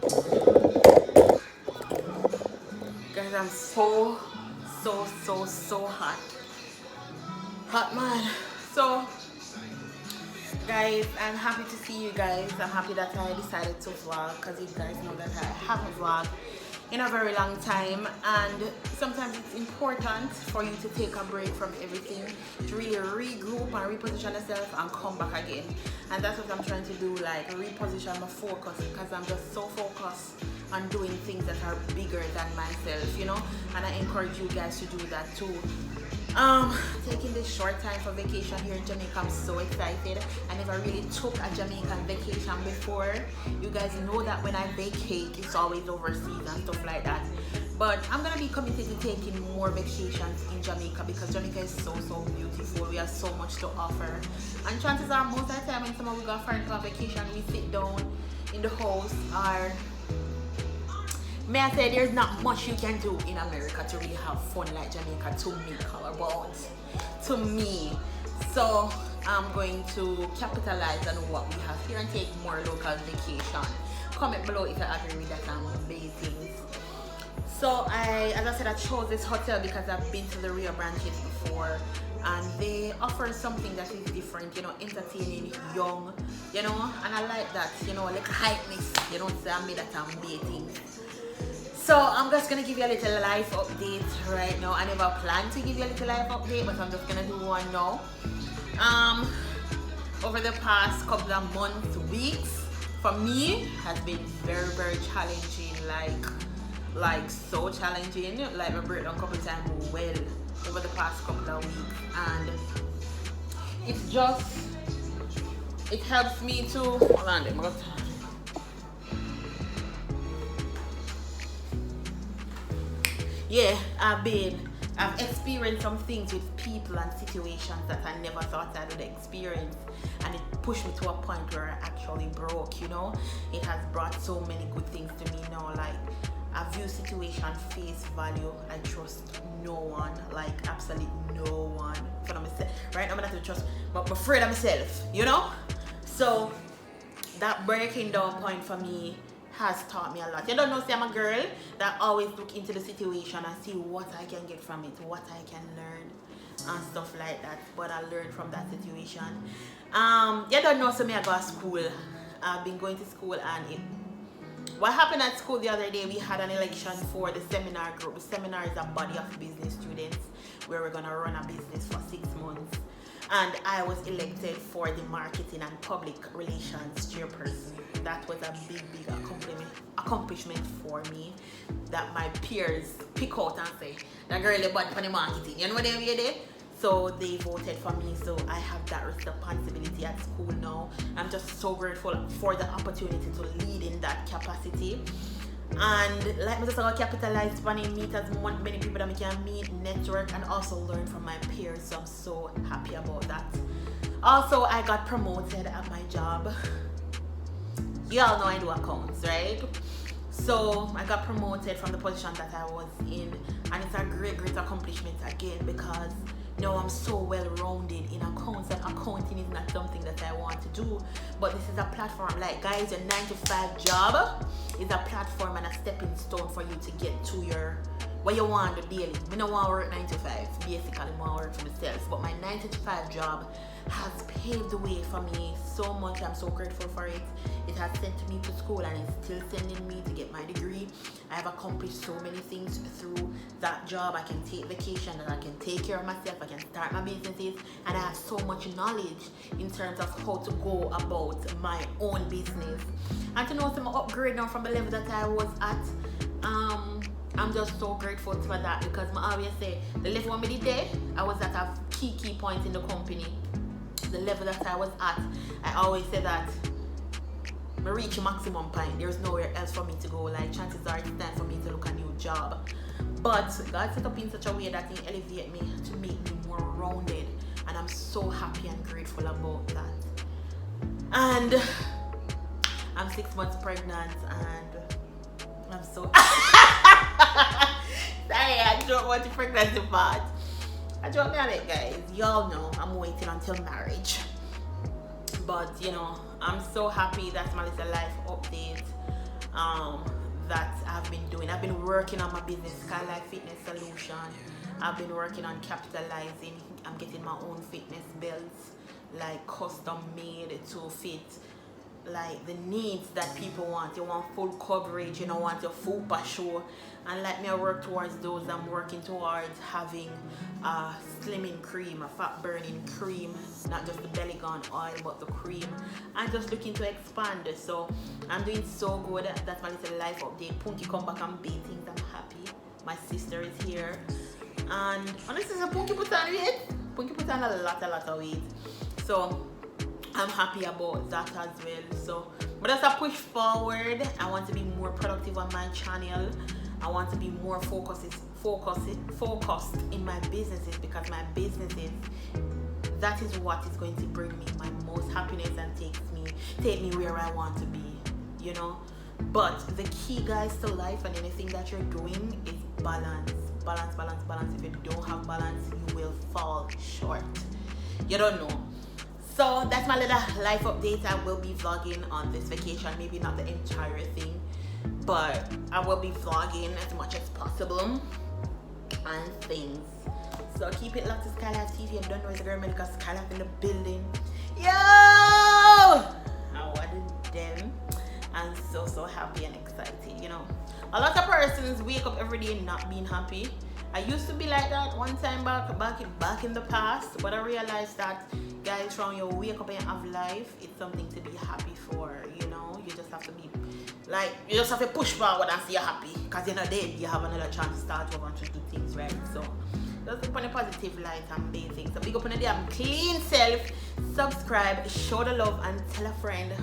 Guys, I'm so hot. Hot man. So guys, I'm happy to see you guys. I'm happy that I decided to vlog because you guys know that I haven't vlogged in a very long time, and sometimes it's important for you to take a break from everything to really regroup and reposition yourself and come back again. And that's what I'm trying to do, like reposition my focus, because I'm just so focused on doing things that are bigger than myself, you know. And I encourage you guys to do that too. Taking this short time for vacation here in Jamaica, I'm so excited. I never really took a Jamaican vacation before. You guys know that when I vacate, it's always overseas and stuff like that. But I'm gonna be committed to taking more vacations in Jamaica because Jamaica is so beautiful. We have so much to offer. And chances are most of the time when someone we go on vacation, we sit down in the house or may I say there's not much you can do in America to really have fun like Jamaica to me, to me. So I'm going to capitalize on what we have here and take more local vacation. Comment below if you agree with that amazing. So as I said, I chose this hotel because I've been to the Rio branches before, and they offer something that is different, you know, entertaining, young, you know, and I like that, you know, like hypeness, you know, say I made that amazing. So I'm just gonna give you a little life update right now. I never planned to give you a little life update, but I'm just gonna do one now. Over the past couple of months, weeks, for me has been very challenging, like so challenging. Like my breakdown a couple of times well over the past couple of weeks, and it helps me to hold on, let me go. Yeah, I've experienced some things with people and situations that I never thought I would experience, and it pushed me to a point where I actually broke, you know. It has brought so many good things to me now, like I view situation face value. I trust no one, like absolutely no one. For myself, right now I'm not to trust, but I'm afraid of myself, you know. So that breaking down point for me has taught me a lot. You don't know, say I'm a girl that always look into the situation and see what I can get from it, what I can learn and stuff like that. But I learned from that situation. You don't know, so me I go to school. I've been going to school, and what happened at school the other day, we had an election for the seminar group. The seminar is a body of business students where we're gonna run a business for 6 months. And I was elected for the marketing and public relations chairperson. That was a big accomplishment for me, that my peers pick out and say, that girl is bad for the marketing, you know what they did? So they voted for me, so I have that responsibility at school now. I'm just so grateful for the opportunity to lead in that capacity. And like me just gonna capitalize on it, meet as many people that I can meet, network, and also learn from my peers. So I'm so happy about that. Also, I got promoted at my job. You all know I do accounts, right? So I got promoted from the position that I was in, and it's a great accomplishment again, because now I'm so well-rounded in accounts, and accounting is not something that I want to do, but this is a platform. Like guys, your 9-to-5 job is a platform and a stepping stone for you to get to your what you want to do daily. I don't want to work 9 to 5. Basically, I want to work for myself. But my 9 to 5 job has paved the way for me so much. I'm so grateful for it. It has sent me to school, and it's still sending me to get my degree. I have accomplished so many things through that job. I can take vacation, and I can take care of myself. I can start my businesses, and I have so much knowledge in terms of how to go about my own business. And to know some upgrade now from the level that I was at, I'm just so grateful for that, because I always say the level I did there, I was at a key point in the company. The level that I was at, I always say that I reach a maximum point. There's nowhere else for me to go. Like chances are it's time for me to look a new job. But God set up in such a way that He elevate me to make me more rounded, and I'm so happy and grateful about that. And I'm 6 months pregnant, and I'm so sorry, I don't want to pregnancy part. I joke me on it, guys. Y'all know I'm waiting until marriage. But you know, I'm so happy. That's my little life update. that I've been doing. I've been working on my business, Skylife Fitness Solution. I've been working on capitalizing. I'm getting my own fitness belts, like custom made to fit like the needs that people want. You want full coverage, you don't want your full per show. And let me work towards those. I'm working towards having a slimming cream, a fat burning cream, not just the belly gun oil but the cream. I'm just looking to expand, so I'm doing so good. That's my little life update. Punki come back and beat things. I'm happy. My sister is here, and honestly, Punki put on weight. Punki put on a lot of weight, so I'm happy about that as well. So, but as I push forward, I want to be more productive on my channel. I want to be more focused in my businesses, because my businesses, that is what is going to bring me my most happiness and take me where I want to be, you know. But the key, guys, to life and anything that you're doing is balance. If you don't have balance, you will fall short. You don't know. So that's my little life update. I will be vlogging on this vacation, maybe not the entire thing, but I will be vlogging as much as possible and things. So keep it locked to Skylife TV. If you don't know, it's the girl Melica Skylife in the building. Yo! How are them? I'm so happy and excited, you know. A lot of persons wake up every day not being happy. I used to be like that one time back in the past, but I realized that, guys, from you wake up and have life, it's something to be happy for, you know. You just have to be like, you just have to push forward and see you're happy, because you're not dead. You have another chance to start over and to do things right. So just look on the positive light and basic. So big up on the damn clean self, subscribe, show the love, and tell a friend.